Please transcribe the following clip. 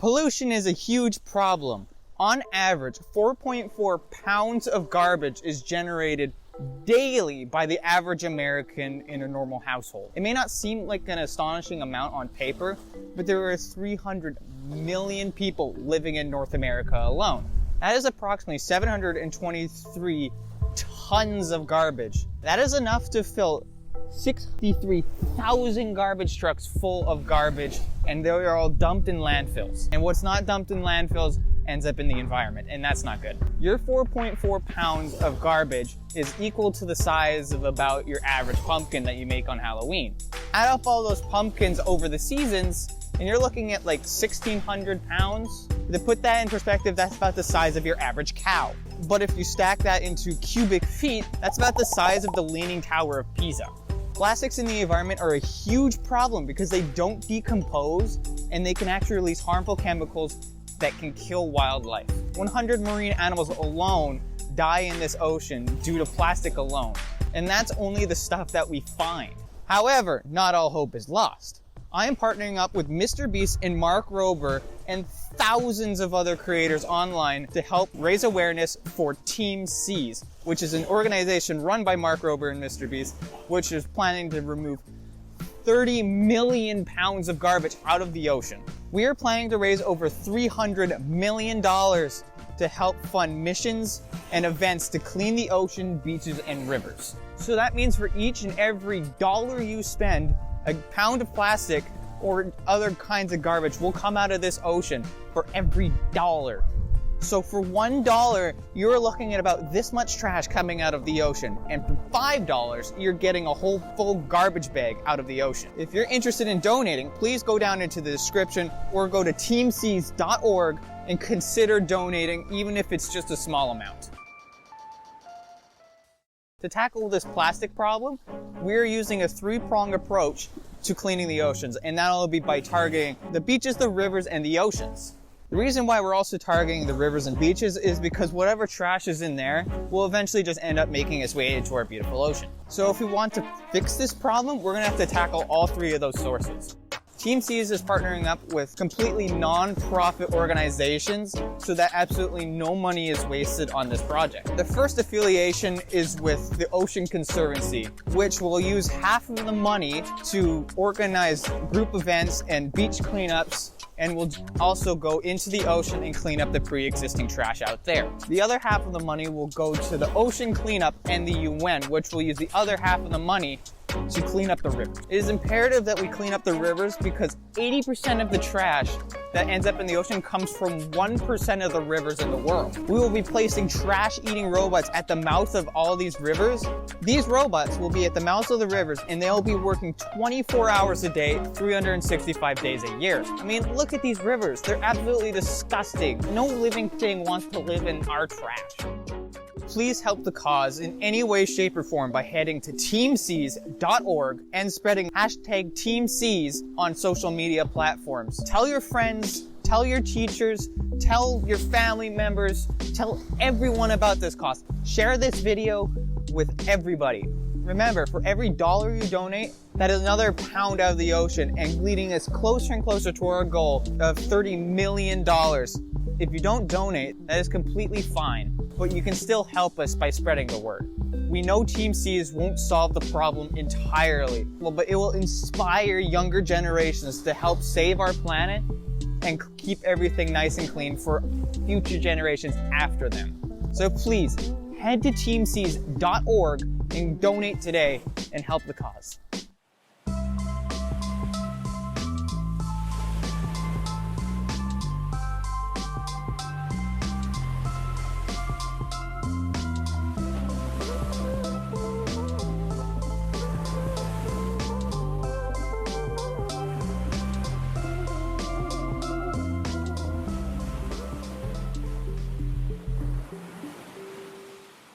Pollution is a huge problem. On average, 4.4 pounds of garbage is generated daily by the average American in a normal household. It may not seem like an astonishing amount on paper, but there are 300 million people living in North America alone. That is approximately 723 tons of garbage. That is enough to fill 63,000 garbage trucks full of garbage, and they are all dumped in landfills. And what's not dumped in landfills ends up in the environment, and that's not good. Your 4.4 pounds of garbage is equal to the size of about your average pumpkin that you make on Halloween. Add up all those pumpkins over the seasons, and you're looking at like 1,600 pounds. To put that in perspective, that's about the size of your average cow. But if you stack that into cubic feet, that's about the size of the Leaning Tower of Pisa. Plastics in the environment are a huge problem because they don't decompose and they can actually release harmful chemicals that can kill wildlife. 100 marine animals alone die in this ocean due to plastic alone. And that's only the stuff that we find. However, not all hope is lost. I am partnering up with MrBeast and Mark Rober and thousands of other creators online to help raise awareness for TeamSeas, which is an organization run by Mark Rober and MrBeast, which is planning to remove 30 million pounds of garbage out of the ocean. We are planning to raise over $300 million to help fund missions and events to clean the ocean, beaches, and rivers. So that means for each and every dollar you spend, a pound of plastic or other kinds of garbage will come out of this ocean for every dollar. So for $1, you're looking at about this much trash coming out of the ocean. And for $5, you're getting a whole full garbage bag out of the ocean. If you're interested in donating, please go down into the description or go to TeamSeas.org and consider donating, even if it's just a small amount. To tackle this plastic problem, we're using a three-pronged approach to cleaning the oceans, and that'll be by targeting the beaches, the rivers, and the oceans. The reason why we're also targeting the rivers and beaches is because whatever trash is in there will eventually just end up making its way into our beautiful ocean. So if we want to fix this problem, we're gonna have to tackle all three of those sources. TeamSeas is partnering up with completely non-profit organizations so that absolutely no money is wasted on this project. The first affiliation is with the Ocean Conservancy, which will use half of the money to organize group events and beach cleanups, and will also go into the ocean and clean up the pre-existing trash out there. The other half of the money will go to the ocean cleanup and the UN, which will use the other half of the money to clean up the river. It is imperative that we clean up the rivers because 80% of the trash that ends up in the ocean comes from 1% of the rivers in the world. We will be placing trash-eating robots at the mouth of all these rivers. These robots will be at the mouths of the rivers and they'll be working 24 hours a day, 365 days a year. I mean, look at these rivers. They're absolutely disgusting. No living thing wants to live in our trash. Please help the cause in any way, shape, or form by heading to TeamSeas.org and spreading hashtag TeamSeas on social media platforms. Tell your friends, tell your teachers, tell your family members, tell everyone about this cause. Share this video with everybody. Remember, for every dollar you donate, that is another pound out of the ocean and leading us closer and closer to our goal of $30 million. If you don't donate, that is completely fine, but you can still help us by spreading the word. We know TeamSeas won't solve the problem entirely, but it will inspire younger generations to help save our planet and keep everything nice and clean for future generations after them. So please, head to TeamSeas.org and donate today and help the cause.